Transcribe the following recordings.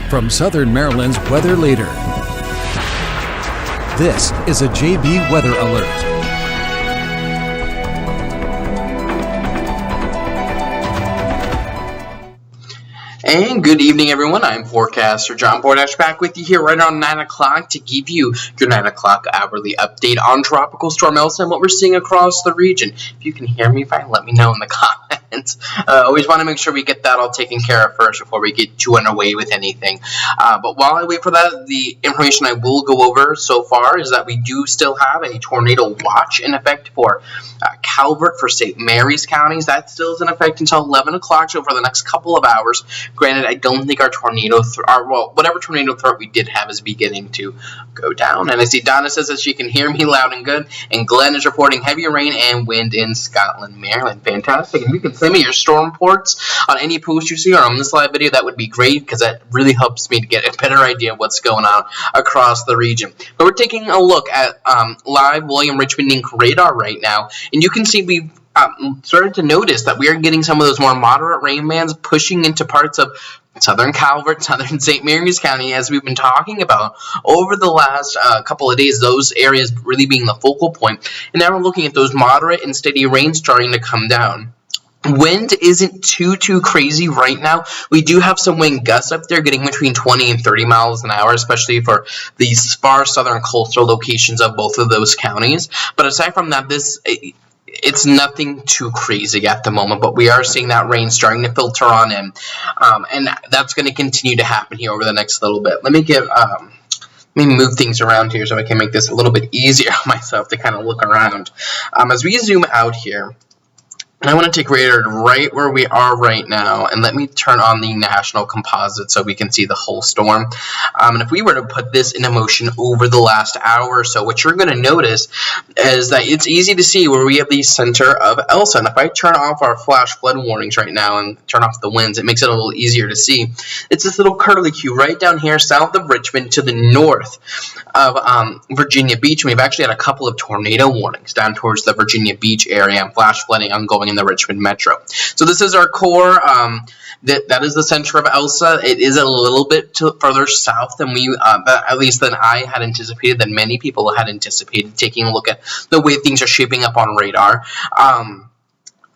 from Southern Maryland's weather leader. This is a JB Weather Alert. And good evening, everyone. I'm forecaster John Bordash back with you here right around 9 o'clock to give you your 9 o'clock hourly update on Tropical Storm Elsa and what we're seeing across the region. If you can hear me fine, let me know in the comments. Always want to make sure we get that all taken care of first before we get too underway with anything. But while I wait for that, the information I will go over so far is that we do still have a tornado watch in effect for Calvert, for St. Mary's counties. That still is in effect until 11 o'clock, so for the next couple of hours. Granted, I don't think our tornado, whatever tornado threat we did have is beginning to go down. And I see Donna says that she can hear me loud and good. And Glenn is reporting heavy rain and wind in Scotland, Maryland. Fantastic. And you can send me your storm reports on any post you see or on this live video. That would be great because that really helps me to get a better idea of what's going on across the region. But we're taking a look at live William Richmond Inc. radar right now. And you can see we've started to notice that we are getting some of those more moderate rain bands pushing into parts of southern Calvert, southern St. Mary's County, as we've been talking about over the last couple of days, those areas really being the focal point. And now we're looking at those moderate and steady rains starting to come down. Wind isn't too crazy right now. We do have some wind gusts up there getting between 20 and 30 miles an hour, especially for these far southern coastal locations of both of those counties. But aside from that, it's nothing too crazy at the moment, but we are seeing that rain starting to filter on in, and that's going to continue to happen here over the next little bit. Let me move things around here so I can make this a little bit easier on myself to kind of look around. As we zoom out here, and I want to take radar right where we are right now, and let me turn on the national composite so we can see the whole storm. And if we were to put this into motion over the last hour or so, what you're going to notice is that it's easy to see where we have the center of Elsa. And if I turn off our flash flood warnings right now and turn off the winds, it makes it a little easier to see. It's this little curlicue right down here south of Richmond to the north of Virginia Beach. And we've actually had a couple of tornado warnings down towards the Virginia Beach area and flash flooding ongoing in the Richmond metro. So this is our core. That is the center of Elsa. It is a little bit further south than at least than I had anticipated, than many people had anticipated, taking a look at the way things are shaping up on radar.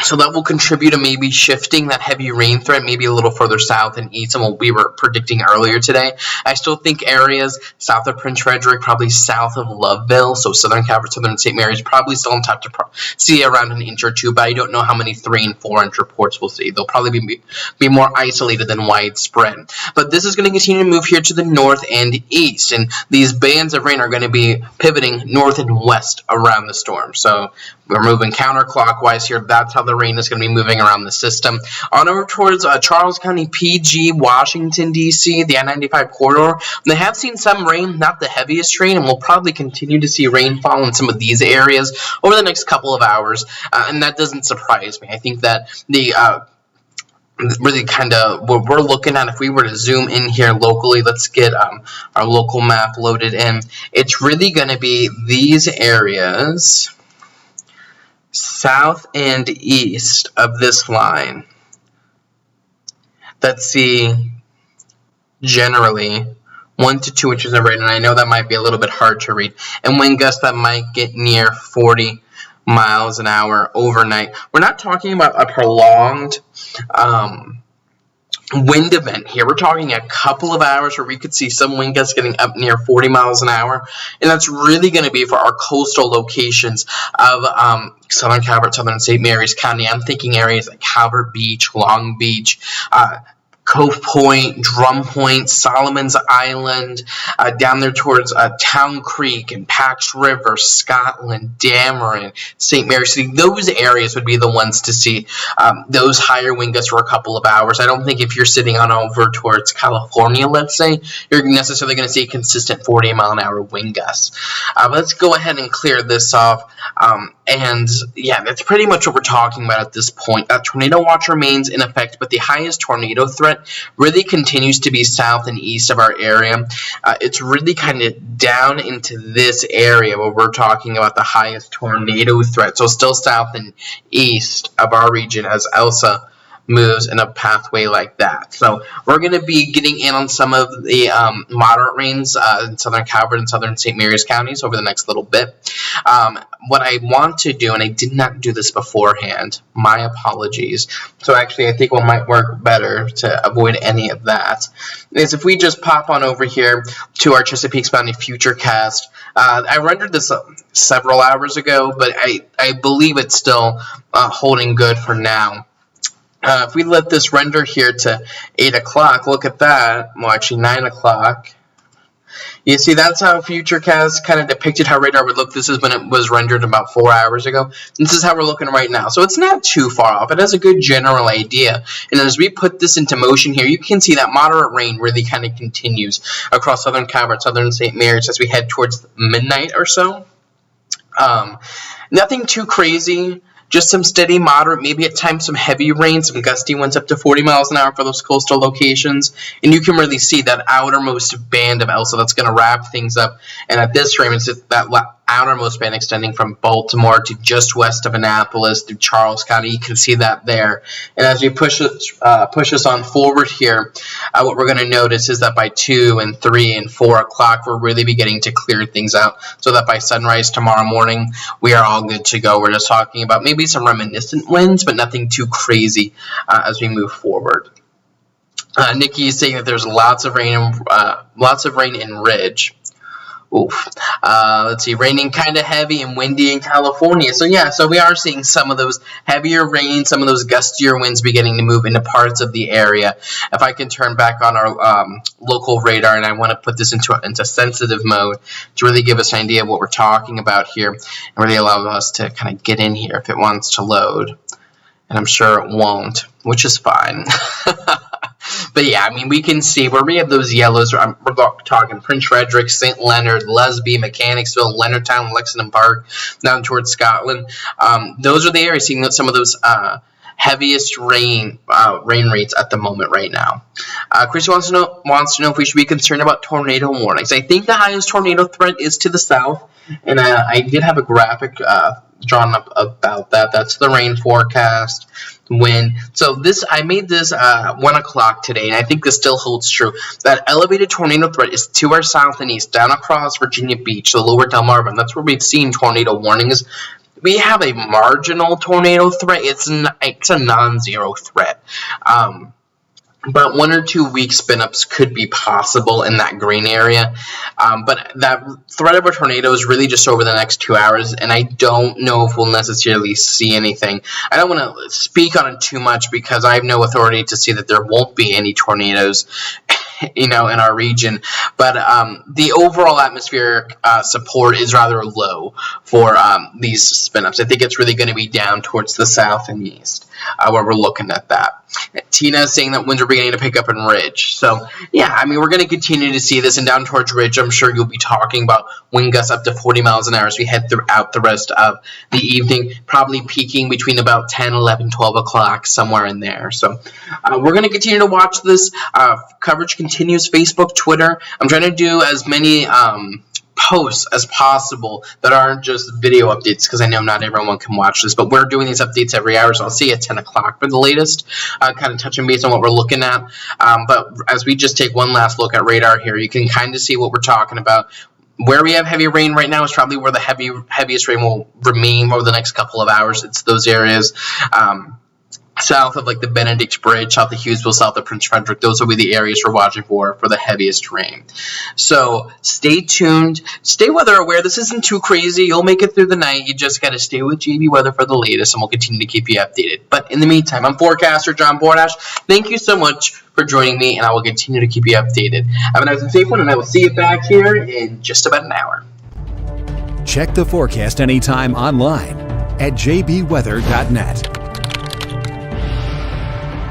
So that will contribute to maybe shifting that heavy rain threat maybe a little further south and east than what we were predicting earlier today. I still think areas south of Prince Frederick, probably south of Loveville, so southern Calvert, southern St. Mary's, probably still on top to see around an inch or two, but I don't know how many 3 and 4 inch reports we'll see. They'll probably be more isolated than widespread. But this is going to continue to move here to the north and east, and these bands of rain are going to be pivoting north and west around the storm. So we're moving counterclockwise here. That's how the rain is going to be moving around the system. On over towards Charles County, PG, Washington, D.C., the I-95 corridor. They have seen some rain, not the heaviest rain, and we'll probably continue to see rainfall in some of these areas over the next couple of hours, and that doesn't surprise me. I think that the really kind of what we're looking at, if we were to zoom in here locally, let's get our local map loaded in. It's really going to be these areas south and east of this line that see generally 1 to 2 inches of rain, and I know that might be a little bit hard to read, and wind gusts that might get near 40 miles an hour overnight. We're not talking about a prolonged wind event here. We're talking a couple of hours where we could see some wind gusts getting up near 40 miles an hour, and that's really going to be for our coastal locations of southern Calvert, southern St. Mary's County. I'm thinking areas like Calvert Beach, Long Beach, Cove Point, Drum Point, Solomon's Island, down there towards Town Creek and Pax River, Scotland, Dameron, St. Mary's City. Those areas would be the ones to see those higher wind gusts for a couple of hours. I don't think if you're sitting on over towards California, let's say, you're necessarily going to see consistent 40-mile-an-hour wind gusts. Let's go ahead and clear this off. And yeah, that's pretty much what we're talking about at this point. That tornado watch remains in effect, but the highest tornado threat really continues to be south and east of our area. It's really kind of down into this area where we're talking about the highest tornado threat. So still south and east of our region as Elsa moves in a pathway like that. So we're going to be getting in on some of the moderate rains in southern Calvert and southern St. Mary's counties over the next little bit. What I want to do, and I did not do this beforehand, my apologies, so actually I think what might work better to avoid any of that, is if we just pop on over here to our Chesapeake Bounty Futurecast. I rendered this several hours ago, but I believe it's still holding good for now. If we let this render here to 8 o'clock, look at that. Well, actually 9 o'clock. You see, that's how Futurecast kind of depicted how radar would look. This is when it was rendered about 4 hours ago. This is how we're looking right now. So it's not too far off. It has a good general idea. And as we put this into motion here, you can see that moderate rain really kind of continues across southern Calvert, southern St. Mary's as we head towards midnight or so. Nothing too crazy. Just some steady, moderate, maybe at times some heavy rain, some gusty winds up to 40 miles an hour for those coastal locations. And you can really see that outermost band of Elsa that's going to wrap things up. And at this frame, it's that outermost band extending from Baltimore to just west of Annapolis through Charles County. You can see that there. And as we push us on forward here, what we're going to notice is that by 2 and 3 and 4 o'clock, we're really beginning to clear things out so that by sunrise tomorrow morning, we are all good to go. We're just talking about maybe some reminiscent winds, but nothing too crazy as we move forward. Nikki is saying that there's lots of rain in Ridge. Oof. Let's see, raining kind of heavy and windy in California. So yeah, so we are seeing some of those heavier rain, some of those gustier winds beginning to move into parts of the area. If I can turn back on our local radar, and I want to put this into sensitive mode to really give us an idea of what we're talking about here, and really allow us to kind of get in here if it wants to load. And I'm sure it won't, which is fine. But yeah, I mean, we can see where we have those yellows. We're talking Prince Frederick, St. Leonard, Lesby, Mechanicsville, Leonardtown, Lexington Park, down towards Scotland. Those are the areas seeing some of those heaviest rain rates at the moment right now. Chrissy wants to know if we should be concerned about tornado warnings. I think the highest tornado threat is to the south, and I did have a graphic drawn up about that. That's the rain forecast. So I made this 1 o'clock today, and I think this still holds true. That elevated tornado threat is to our south and east, down across Virginia Beach, the lower Delmarva. That's where we've seen tornado warnings. We have a marginal tornado threat. It's a non-zero threat. But 1 or 2 week spin-ups could be possible in that green area. But that threat of a tornado is really just over the next 2 hours, and I don't know if we'll necessarily see anything. I don't want to speak on it too much because I have no authority to see that there won't be any tornadoes, in our region. But the overall atmospheric support is rather low for these spin-ups. I think it's really going to be down towards the south and east where we're looking at that. Tina is saying that winds are beginning to pick up in Ridge. So, yeah, I mean, we're going to continue to see this. And down towards Ridge, I'm sure you'll be talking about wind gusts up to 40 miles an hour as we head throughout the rest of the evening, probably peaking between about 10, 11, 12 o'clock, somewhere in there. So, we're going to continue to watch this. Coverage continues, Facebook, Twitter. I'm trying to do as many posts as possible that aren't just video updates because I know not everyone can watch this, but we're doing these updates every hour, so I'll see you at 10 o'clock for the latest, kind of touching base on what we're looking at. But as we just take one last look at radar here, you can kind of see what we're talking about. Where we have heavy rain right now is probably where the heaviest rain will remain over the next couple of hours. It's those areas south of like the Benedict Bridge, south of Hughesville, south of Prince Frederick. Those will be the areas we're watching for the heaviest rain. So stay tuned, stay weather aware. This isn't too crazy. You'll make it through the night. You just got to stay with JB Weather for the latest, and we'll continue to keep you updated. But in the meantime, I'm forecaster John Bordash. Thank you so much for joining me, and I will continue to keep you updated. Have a nice and safe one, and I will see you back here in just about an hour. Check the forecast anytime online at jbweather.net.